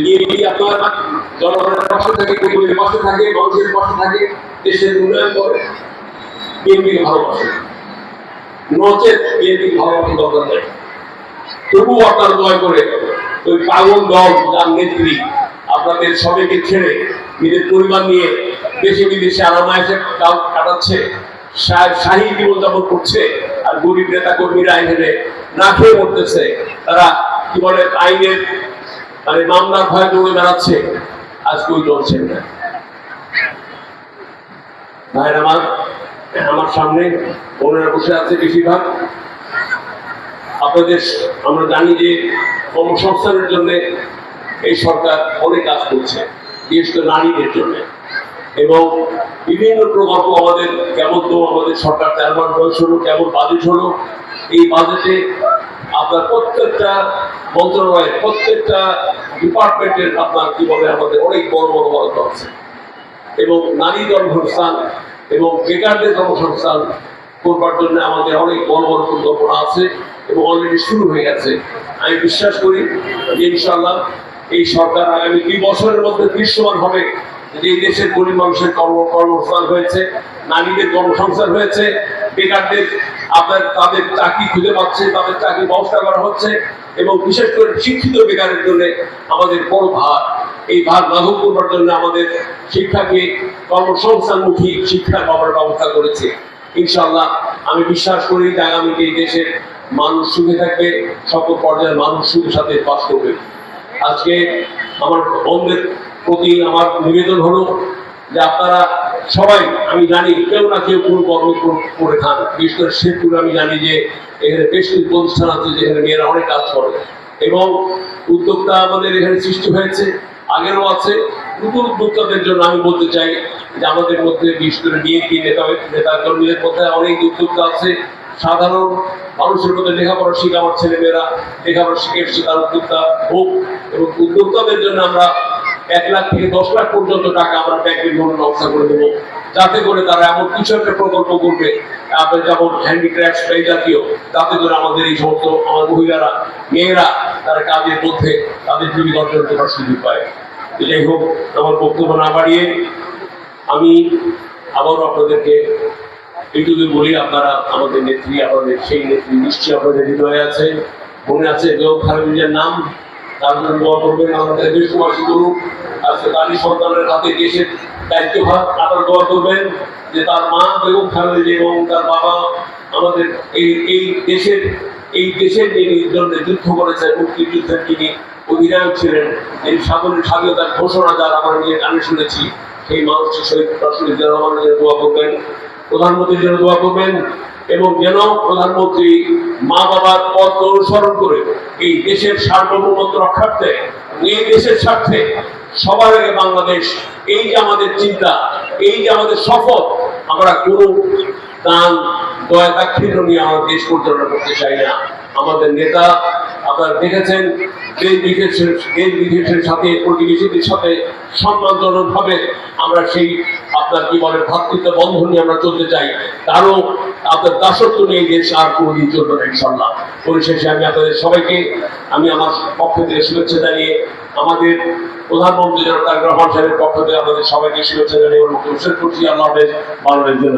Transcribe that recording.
BNP আপনার জনগণের পাশে থাকে, গরিবের পাশে থাকে, মানুষের পাশে থাকে, দেশের উন্নয়ন করে, বিএনপি ভালোবাসে, নচেত বিএনপি ভালোবাসা দরকার নেই। তবুও আপনার দয়া করে ওই পাগল দল যার নেত্রী আপনাদের সবাইকে ছেড়ে নিজের পরিবার নিয়ে দেশে বিদেশে আরামায়েশে কাটাচ্ছে, শাহী জীবনযাপন করছে, আর গরিব নেতা কর্মীরা এখানে না খেয়ে মরতেছে, তারা কি বলে আইনের মানে মামলার ভয় দৌড়ে বেড়াচ্ছে, আজকে ওই চলছেন না। ভাইয়ের আমার সামনে বোনেরা বসে আছে বেশিরভাগ। আপনাদের আমরা জানি যে কর্মসংস্থানের জন্য এই সরকার অনেক কাজ করছে, বিশেষ করে নারীদের জন্য, এবং বিভিন্ন প্রকল্প আমাদের কেমন তো আমাদের সরকার 4 মাস বয়স হলো, কেমন বাজেট হলো, এই বাজেটে আপনার প্রত্যেকটা মন্ত্রণালয়ের প্রত্যেকটা ডিপার্টমেন্টের আপনার কি বলে আমাদের অনেক বড় বড় বরাদ্দ আছে, এবং নারী কর্মসংস্থান এবং বেকারদের কর্মসংস্থান করবার জন্য আমাদের অনেক বড় বড় পরিকল্পনা আছে এবং অলরেডি শুরু হয়ে গেছে। আমি বিশ্বাস করি যে ইনশাআল্লাহ এই সরকার আগামী 2 বছরের মধ্যে দৃশ্যমান হবে যে এই দেশের গরিব মানুষের কর্মসংস্থান হয়েছে, নারীদের কর্মসংস্থান হয়েছে, বেকারদের আপনার তাদের চাকরি খুঁজে পাচ্ছে, তাদের চাকরি ব্যবস্থা করা হচ্ছে, এবং বিশেষ করে শিক্ষিত বেকারের জন্য আমাদের বড় ভার, এই ভার লাঘব করবার জন্য আমাদের শিক্ষাকে কর্মসংস্থানমুখী শিক্ষার ব্যবস্থা করেছে। ইনশাআল্লাহ আমি বিশ্বাস করি যে আগামীতে এই দেশের মানুষ সুখে থাকবে, সকল পর্যায়ের মানুষ সুখের সাথে বাস করবে। আজকে আমার বন্ধুদের প্রতি আমার নিবেদন হলো যে আপনারা সবাই, আমি জানি কেউ না কেউ কোন কর্ম করে খান, বিশেষ করে শেরপুরে আমি জানি যে এখানে বেশ কিছু প্রতিষ্ঠান আছে যেখানে মেয়েরা অনেক কাজ করে, এবং উদ্যোক্তা আমাদের এখানে সৃষ্টি হয়েছে, আগেরও আছে। নতুন উদ্যোক্তাদের জন্য আমি বলতে চাই যে আমাদের মধ্যে বিশেষ করে বিএনপি নেতা কর্মীদের মধ্যে অনেক উদ্যোক্তা আছে, সাধারণ মানুষের মধ্যে লেখাপড়া শিখে আমার ছেলেমেয়েরা লেখাপড়া শিখে এসছে, তার উদ্যোক্তা হোক, এবং উদ্যোক্তাদের জন্য আমরা 1 লাখ থেকে 10 লাখ পর্যন্ত টাকা আমরা ব্যাংকের লোনের ব্যবস্থা করে দেবো, যাতে করে তারা এমন কিছু একটা প্রকল্প করবে আপনার যেমন হ্যান্ডিক্রাফট এই জাতীয়, যাতে করে আমাদের এই সমস্ত আমার মহিলারা মেয়েরা তারা কাজের মধ্যে তাদের জীবিকা অর্জন করার সুযোগ পায়। যাই হোক, আমার বক্তব্য না বাড়িয়ে আমি আবারও আপনাদেরকে এইটুকু বলি, আপনারা আমাদের নেত্রী, আমাদের সেই নেত্রী নিশ্চয়ই আপনাদের হৃদয়ে আছে, মনে আছে বেগম খালেদা জিয়ার নাম, তার জন্য দোয়া করবেন। আমাদের দেশবাসী করুক, আজকে তারই সন্তানের হাতে দেশের দায়িত্বভার, আপনারা দোয়া করবেন যে তার মা বেগম খালেদা জিয়া এবং তার বাবা আমাদের এই দেশের যিনি জন্য যুদ্ধ করেছেন, মুক্তিযুদ্ধের যিনি অধিনায়ক ছিলেন, এই স্বাধীনতার ঘোষণা যার আমরা নিয়ে গানে শুনেছি, সেই মানুষটি শহীদ রাষ্ট্রপতি জিয়াউর রহমানের জন্য দোয়া করবেন, প্রধানমন্ত্রীর জন্য দোয়া করবেন, এবং যেন প্রধানমন্ত্রী মা বাবার পথ অনুসরণ করে এই দেশের সার্বভৌমত্ব রক্ষার্থে, এই দেশের স্বার্থে সবার আগে বাংলাদেশ, এই যে আমাদের চিন্তা, এই যে আমাদের শপথ, আমরা কোনো দান দয়া দাক্ষিণ্য নিয়ে আমার দেশ পরিচালনা করতে চাই না। আমাদের নেতা আপনারা দেখেছেন দেশ বিদেশের সাথে, প্রতিবেশীদের সাথে সম্মানজনক ভাবে আমরা সেই আপনার কি বলে ভ্রাতৃত্ব বন্ধন নিয়ে আমরা চলতে চাই, তারও আপনার দাসত্ব নিয়ে দেশ আর কোনোদিন চলবে না ইনশাল্লাহ। পরিশেষে আমি আপনাদের সবাইকে আমি আমার পক্ষ থেকে শুভেচ্ছা জানিয়ে, আমাদের প্রধানমন্ত্রী জনতা তারেক রহমান সাহেবের পক্ষ থেকে আপনাদের সবাইকে শুভেচ্ছা জানিয়ে বক্তব্য শেষ করছি। আল্লাহ হাফেজ, ভালো থাকবেন।